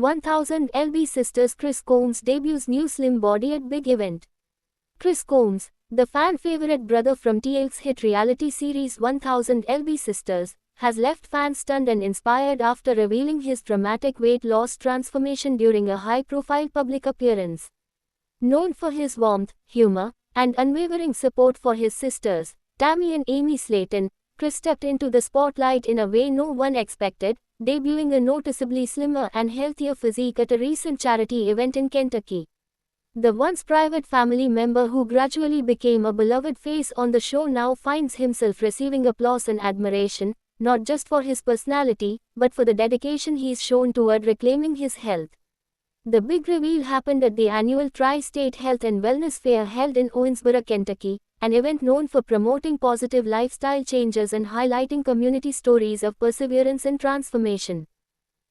1000 lb Sisters. Chris Combs debuts new slim body at big event. Chris Combs, the fan favorite brother from TLC's hit reality series 1000 lb Sisters, has left fans stunned and inspired after revealing his dramatic weight loss transformation during a high-profile public appearance. Known for his warmth, humor, and unwavering support for his sisters, Tammy and Amy Slayton, Chris stepped into the spotlight in a way no one expected, debuting a noticeably slimmer and healthier physique at a recent charity event in Kentucky. The once private family member who gradually became a beloved face on the show now finds himself receiving applause and admiration, not just for his personality, but for the dedication he's shown toward reclaiming his health. The big reveal happened at the annual Tri-State Health and Wellness Fair held in Owensboro, Kentucky, an event known for promoting positive lifestyle changes and highlighting community stories of perseverance and transformation.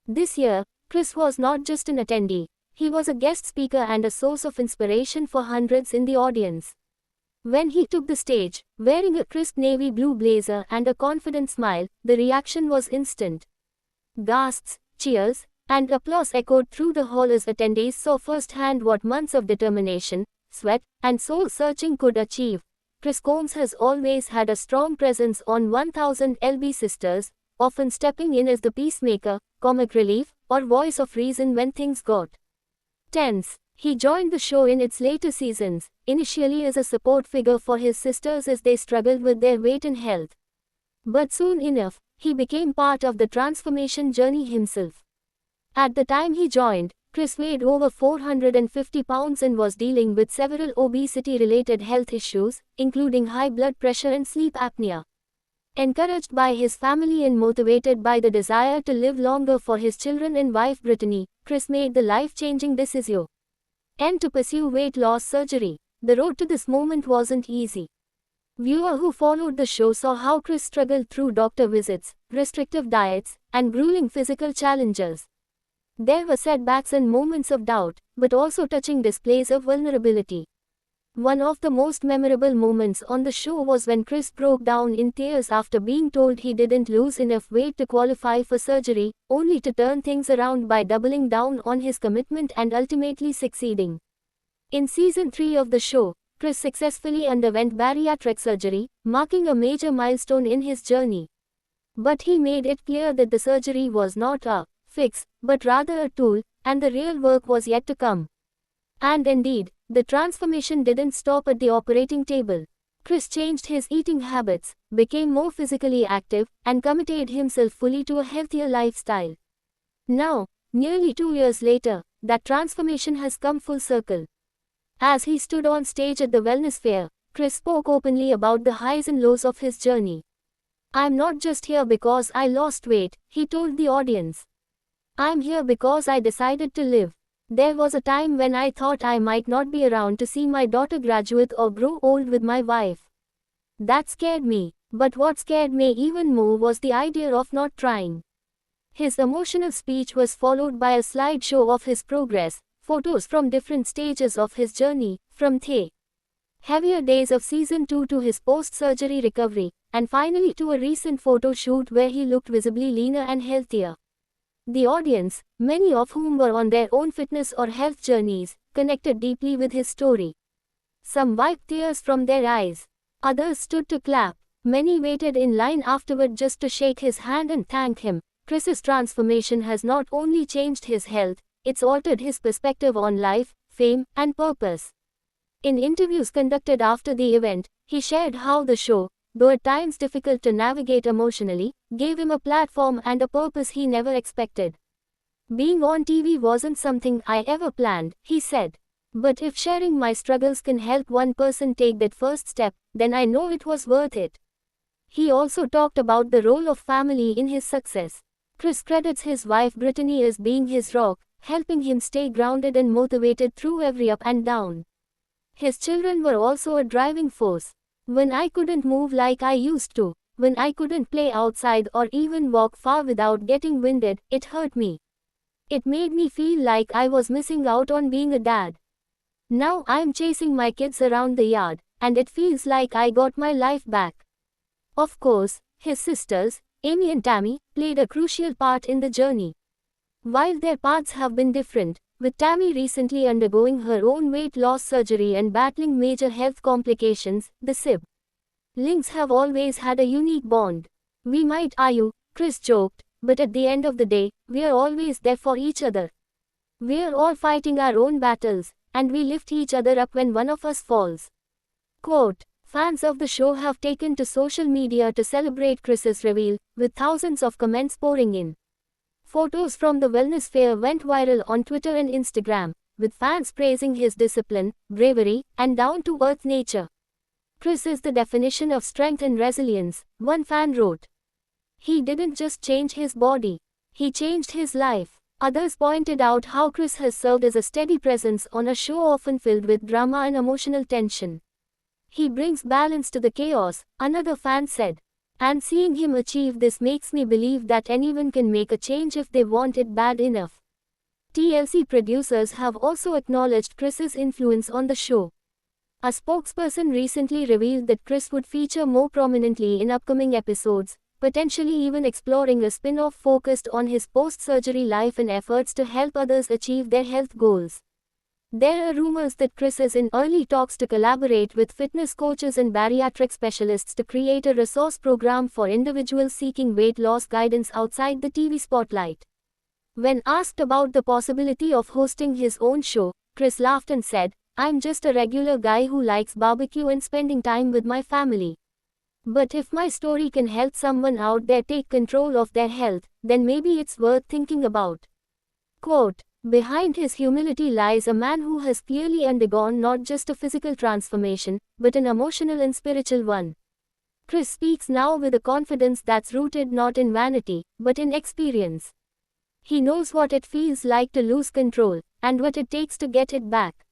This year, Chris was not just an attendee, he was a guest speaker and a source of inspiration for hundreds in the audience. When he took the stage, wearing a crisp navy blue blazer and a confident smile, the reaction was instant. Gasps, cheers, and applause echoed through the hall as attendees saw firsthand what months of determination, sweat, and soul-searching could achieve. Chris Combs has always had a strong presence on 1000 lb Sisters, often stepping in as the peacemaker, comic relief, or voice of reason when things got tense. He joined the show in its later seasons, initially as a support figure for his sisters as they struggled with their weight and health. But soon enough, he became part of the transformation journey himself. At the time he joined, Chris weighed over 450 pounds and was dealing with several obesity-related health issues, including high blood pressure and sleep apnea. Encouraged by his family and motivated by the desire to live longer for his children and wife Brittany, Chris made the life-changing decision to pursue weight loss surgery. The road to this moment wasn't easy. Viewers who followed the show saw how Chris struggled through doctor visits, restrictive diets, and grueling physical challenges. There were setbacks and moments of doubt, but also touching displays of vulnerability. One of the most memorable moments on the show was when Chris broke down in tears after being told he didn't lose enough weight to qualify for surgery, only to turn things around by doubling down on his commitment and ultimately succeeding. In season 3 of the show, Chris successfully underwent bariatric surgery, marking a major milestone in his journey. But he made it clear that the surgery was not a fix, but rather a tool, and the real work was yet to come. And indeed, the transformation didn't stop at the operating table. Chris changed his eating habits, became more physically active, and committed himself fully to a healthier lifestyle. Now, nearly 2 years later, that transformation has come full circle. As he stood on stage at the wellness fair, Chris spoke openly about the highs and lows of his journey. "I'm not just here because I lost weight," he told the audience. "I'm here because I decided to live. There was a time when I thought I might not be around to see my daughter graduate or grow old with my wife. That scared me, but what scared me even more was the idea of not trying." His emotional speech was followed by a slideshow of his progress, photos from different stages of his journey, from the heavier days of season 2 to his post-surgery recovery, and finally to a recent photo shoot where he looked visibly leaner and healthier. The audience, many of whom were on their own fitness or health journeys, connected deeply with his story. Some wiped tears from their eyes. Others stood to clap. Many waited in line afterward just to shake his hand and thank him. Chris's transformation has not only changed his health, it's altered his perspective on life, fame, and purpose. In interviews conducted after the event, he shared how the show, though at times difficult to navigate emotionally, gave him a platform and a purpose he never expected. "Being on TV wasn't something I ever planned," he said. "But if sharing my struggles can help one person take that first step, then I know it was worth it." He also talked about the role of family in his success. Chris credits his wife Brittany as being his rock, helping him stay grounded and motivated through every up and down. His children were also a driving force. "When I couldn't move like I used to, when I couldn't play outside or even walk far without getting winded, it hurt me. It made me feel like I was missing out on being a dad. Now I'm chasing my kids around the yard, and it feels like I got my life back." Of course, his sisters, Amy and Tammy, played a crucial part in the journey. While their paths have been different, with Tammy recently undergoing her own weight loss surgery and battling major health complications, the siblings have always had a unique bond. We might argue, Kris joked, but at the end of the day, we are always there for each other. We're all fighting our own battles, and we lift each other up when one of us falls. Quote, fans of the show have taken to social media to celebrate Kris's reveal, with thousands of comments pouring in. Photos from the wellness fair went viral on Twitter and Instagram, with fans praising his discipline, bravery, and down-to-earth nature. Kris is the definition of strength and resilience, one fan wrote. He didn't just change his body, he changed his life. Others pointed out how Kris has served as a steady presence on a show often filled with drama and emotional tension. He brings balance to the chaos, another fan said. And seeing him achieve this makes me believe that anyone can make a change if they want it bad enough. TLC producers have also acknowledged Kris's influence on the show. A spokesperson recently revealed that Kris would feature more prominently in upcoming episodes, potentially even exploring a spin-off focused on his post-surgery life and efforts to help others achieve their health goals. There are rumors that Kris is in early talks to collaborate with fitness coaches and bariatric specialists to create a resource program for individuals seeking weight loss guidance outside the TV spotlight. When asked about the possibility of hosting his own show, Kris laughed and said, "I'm just a regular guy who likes barbecue and spending time with my family. But if my story can help someone out there take control of their health, then maybe it's worth thinking about." Quote, behind his humility lies a man who has clearly undergone not just a physical transformation, but an emotional and spiritual one. Kris speaks now with a confidence that's rooted not in vanity, but in experience. He knows what it feels like to lose control, and what it takes to get it back.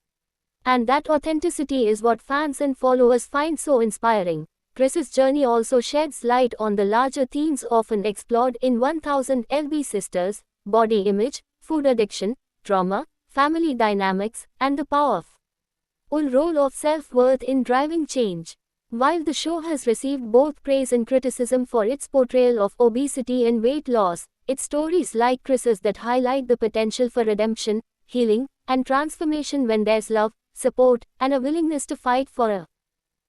And that authenticity is what fans and followers find so inspiring. Kris's journey also sheds light on the larger themes often explored in 1000 LB Sisters: body image, food addiction, trauma, family dynamics, and the powerful role of self-worth in driving change. While the show has received both praise and criticism for its portrayal of obesity and weight loss, it's stories like Kris's that highlight the potential for redemption, healing, and transformation when there's love, support, and a willingness to fight for a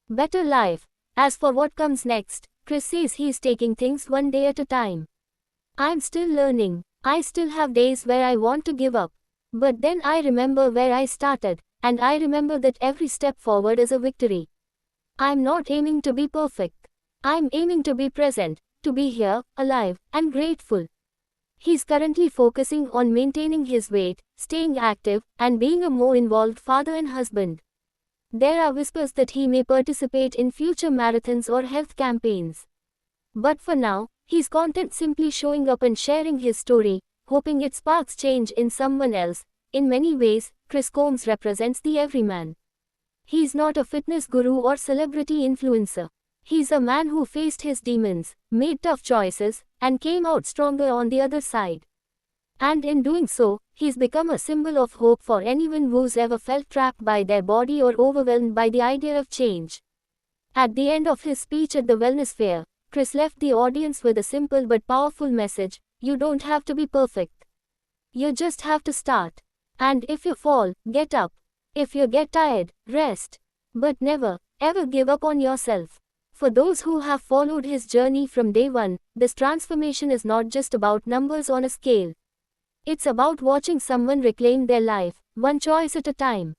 better life. As for what comes next, Kris says he's taking things one day at a time. "I'm still learning. I still have days where I want to give up. But then I remember where I started, and I remember that every step forward is a victory. I'm not aiming to be perfect. I'm aiming to be present, to be here, alive, and grateful." He's currently focusing on maintaining his weight, staying active, and being a more involved father and husband. There are whispers that he may participate in future marathons or health campaigns. But for now, he's content simply showing up and sharing his story, hoping it sparks change in someone else. In many ways, Kris Combs represents the everyman. He's not a fitness guru or celebrity influencer. He's a man who faced his demons, made tough choices, and came out stronger on the other side. And in doing so, he's become a symbol of hope for anyone who's ever felt trapped by their body or overwhelmed by the idea of change. At the end of his speech at the wellness fair, Kris left the audience with a simple but powerful message: you don't have to be perfect. You just have to start. And if you fall, get up. If you get tired, rest. But never, ever give up on yourself. For those who have followed his journey from day one, this transformation is not just about numbers on a scale. It's about watching someone reclaim their life, one choice at a time.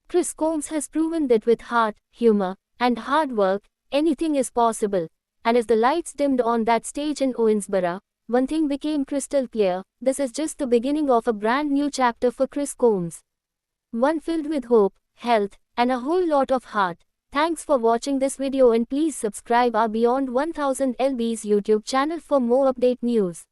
Kris Combs has proven that with heart, humor, and hard work, anything is possible. And as the lights dimmed on that stage in Owensboro, one thing became crystal clear: this is just the beginning of a brand new chapter for Kris Combs. One filled with hope, health, and a whole lot of heart. Thanks for watching this video, and please subscribe our Beyond 1000 LB's YouTube channel for more update news.